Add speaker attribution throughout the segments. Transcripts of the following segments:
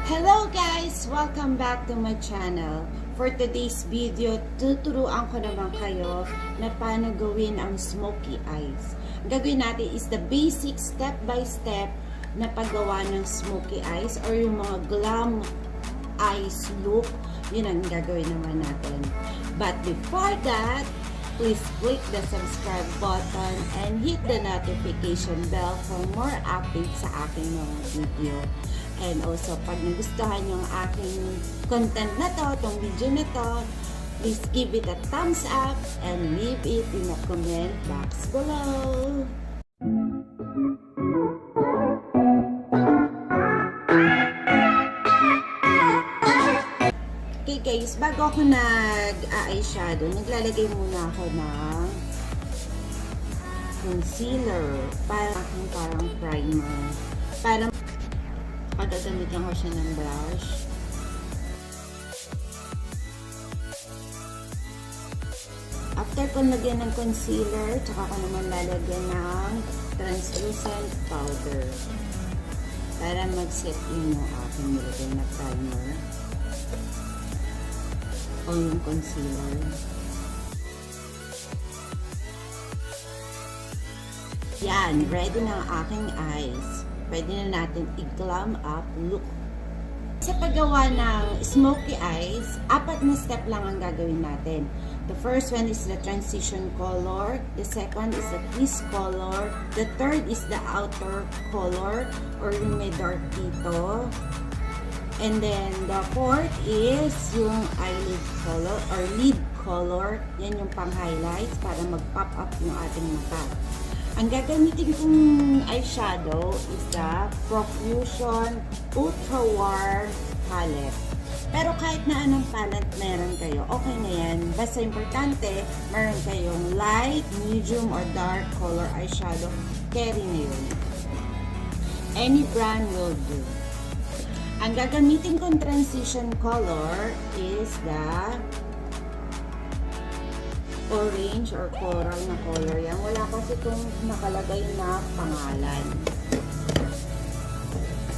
Speaker 1: Hello guys! Welcome back to my channel. For today's video, tuturuan ko naman kayo na paano gawin ang smoky eyes. Ang gagawin natin is the basic step-by-step na paggawa ng smoky eyes or yung mga glam eyes look. Yun ang gagawin naman natin. But before that, please click the subscribe button and hit the notification bell for more updates sa aking mga video. And also, pag nagustuhan yung aking content na to, itong video na to, please give it a thumbs up and leave it in the comment box below. Okay guys, bago ako nag-eyeshadow, naglalagay muna ako ng concealer, parang primer. Pagagamit lang ko siya ng brush. After ko lagyan ng concealer, tsaka ko naman lalagyan ng translucent powder para mag-set in yung aking nilagay na primer o yung concealer. Yan, ready na ang aking eyes. Pwede na natin i-glam up look. Sa paggawa ng smoky eyes, 4 na step lang ang gagawin natin. The first one is the transition color. The second is the crease color. The third is the outer color or yung may dark dito. And then the fourth is yung eyelid color or lid color. Yan yung pang-highlights para mag-pop up yung ating mata. Ang gagamitin kong eyeshadow is the PROFUSION ultrawarm palette. Pero kahit na anong palette meron kayo, okay na yan. Basta importante, meron kayong light, medium, or dark color eyeshadow. Carry na yun. Any brand will do. Ang gagamitin kong transition color is the orange or coral na color yan. Wala kasi itong nakalagay na pangalan.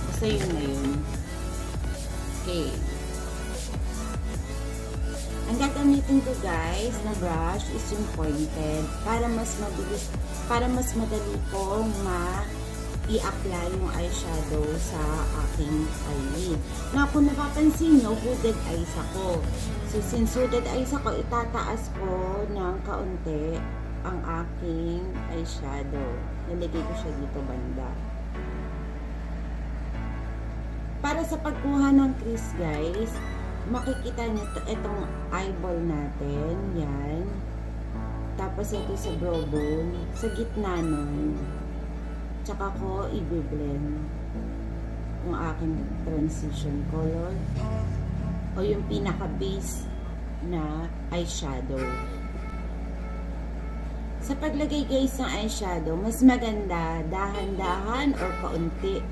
Speaker 1: Basta yun na yun. Okay. Ang gagamitin ko guys na brush is yung pointed para mas mabilis, para mas madali kong i-apply yung eyeshadow sa aking eyelid. Na kung napapansin nyo, hooded eyes ako. So, since hooded eyes ako, itataas ko ng kaunti ang aking eyeshadow. Nalagay ko siya dito banda. Para sa pagkuha ng crease, guys, makikita nyo itong eyeball natin. Yan. Tapos ito sa brow bone. Sa gitna nun. Tsaka ko i-blend yung aking transition color o yung pinaka-base na eyeshadow. Sa paglagay guys ng eyeshadow, mas maganda dahan-dahan or kaunti.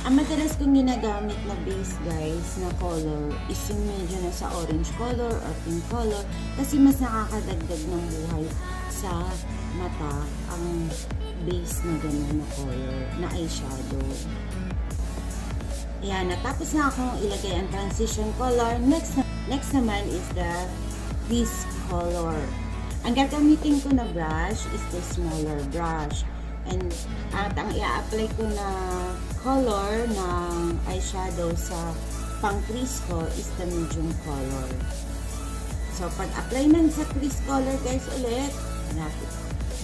Speaker 1: Ang madalas kong ginagamit na base guys na color is yung medyo nasa orange color or pink color kasi mas nakakadagdag ng buhay sa mata ang base na gano'n na color na eyeshadow. Ayan, natapos na akong ilagay ang transition color. Next naman is the crease color. Ang gagamitin ko na brush is the smaller brush. At ang i-apply ko na color ng eyeshadow sa pang-crease ko is the medium color. So, pag-apply ng sa crease color guys ulit,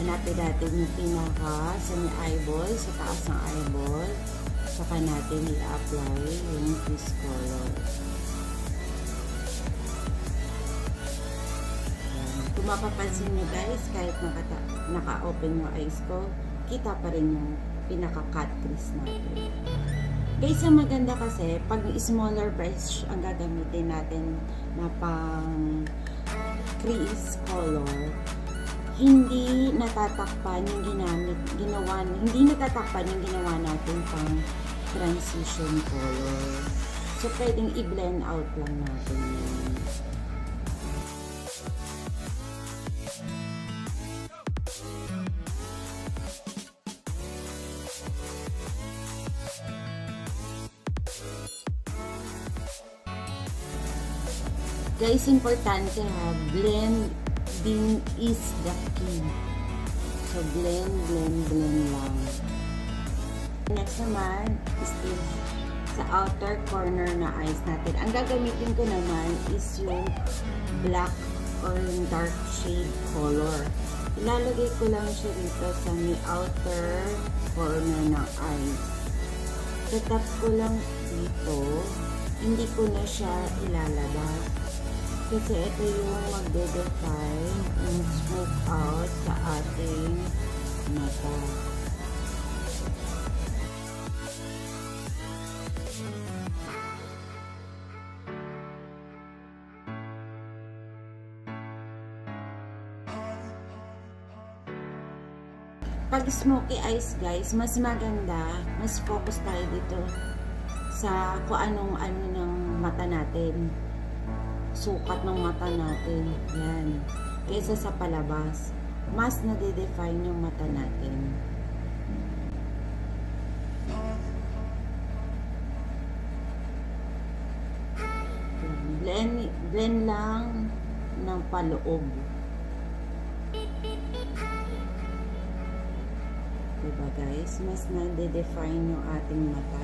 Speaker 1: hanapin natin yung pinaka sa may eyeball, sa taas ng eyeball. Saka natin i-apply yung crease color. Kung mapapansin nyo guys, kahit naka-open yung eyes ko, kita pa rin yung pinaka-cut crease natin. Guys, ang maganda kasi, pag smaller brush ang gagamitin natin na pang crease color, hindi natatakpan yung ginawa natin pang transition color. So, pwedeng i-blend out lang natin yun. Guys, importante ha, blending is the key. So, blend lang. Next naman is this, sa outer corner na eyes natin. Ang gagamitin ko naman is yung black or yung dark shade color. Ilalagay ko lang siya dito sa may outer corner ng eyes. Tatap ko lang dito. Hindi ko na siya ilalabas. Kasi ito yung magde-define yung smoke out sa ating mata. Pag smoky eyes guys, mas maganda, mas focus tayo dito sa kung anong ng mata natin. Sukat ng mata natin. Yan. Kaysa sa palabas. Mas nade-define yung mata natin. Blend lang ng paloob. Diba guys? Mas nade-define yung ating mata.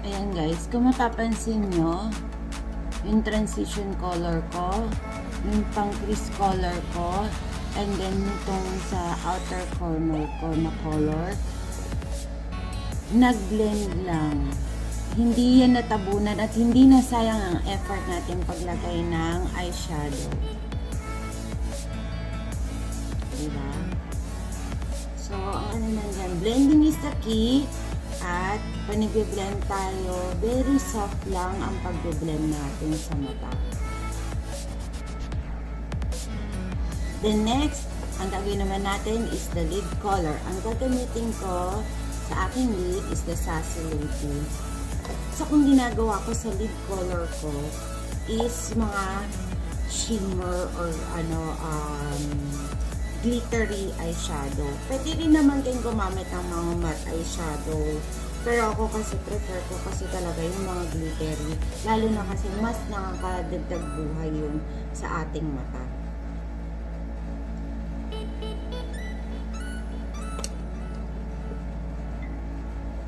Speaker 1: Ayan guys. Kung mapapansin nyo, yung transition color ko, yung pang crease color ko, and then itong sa outer corner ko na color, nag-blend lang. Hindi yan natabunan at hindi nasayang ang effort natin paglagay ng eyeshadow. Diba? So, ang ano nandyan, blending is the key. At panigbe-blend tayo, very soft lang ang pagbe-blend natin sa mata. Then next, ang gagawin naman natin is the lid color. Ang gagamitin ko sa aking lid is the SACE LADY. So kung ginagawa ko sa lid color ko is mga shimmer or glittery eyeshadow. Pwede rin naman kayong gumamit ng mga matte eyeshadow. Pero ako kasi prefer ko kasi talaga yung mga glittery. Lalo na kasi mas nakakadagdag buhay yun sa ating mata.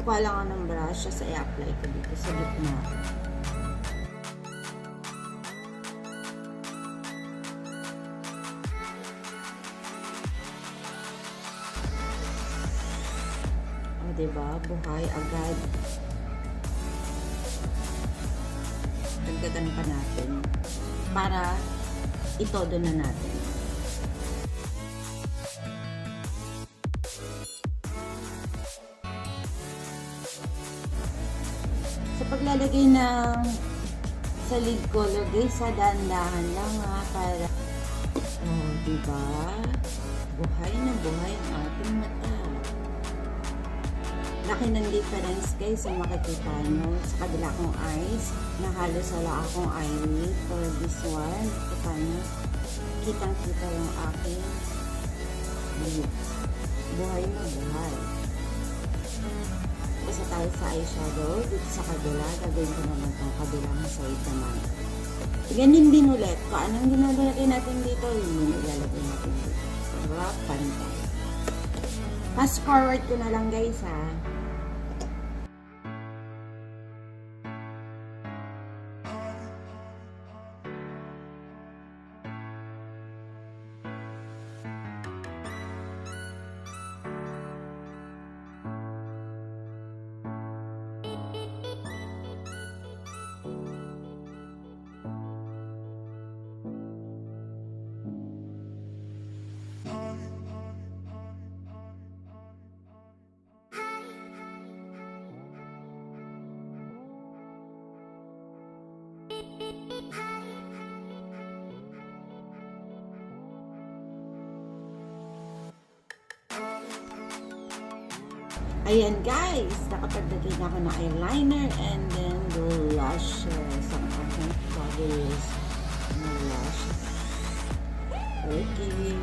Speaker 1: Kuha lang ako ng brush sa i-apply ko dito sa gitna. Diba? Buhay agad. Dagdagan pa natin para itodo na natin. Sa paglalagay ng sa lid color guys, sa dahan-dahan lang para diba? Buhay na buhay ang ating mata. Laki ng difference guys sa makikita nyo sa kabila kong eyes na halos wala akong eyelid for this one. Kita nyo, kitang-kita yung aking lid. Buhay na buhay. Isa tayo sa eyeshadow dito sa kabila. Gagawin ko naman itong kabilang side naman. Ganyan din ulit. Kung anong ginalagay natin dito, yun ilalagay natin dito. Diba? Pantay. Fast forward ko na lang guys ha. Ayan guys, nakapaglagay na ako ng eyeliner and then blushes. Ang aking fabulous blushes. Okay.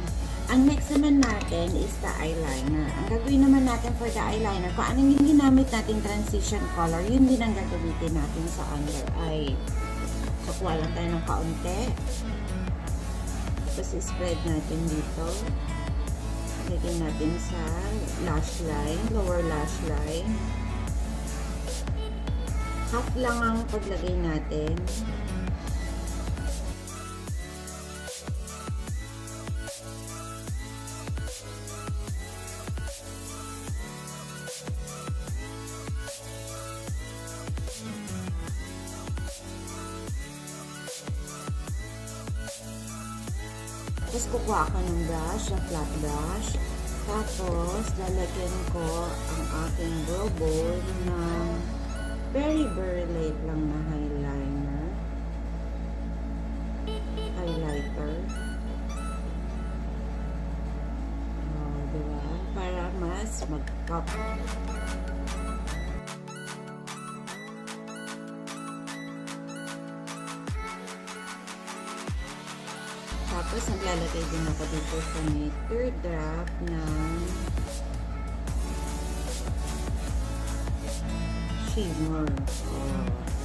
Speaker 1: Ang next naman natin is the eyeliner. Ang gagawin naman natin for the eyeliner, kung anong yung ginamit nating transition color, yun din ang gagamitin natin sa under eye. So, kuha lang tayo ng kaunti. Tapos, spread natin dito. Lagyan natin sa lash line, lower lash line. Half lang ang paglagay natin. Tapos, kukuha ako ng brush, ng flat brush. Tapos, lalagyan ko ang aking brow bone ng very light lang na highlighter. Oh, diba? Para mas mag-pop. Tapos, naglalagay din ako dito sa may third drop ng shimmer. Oh.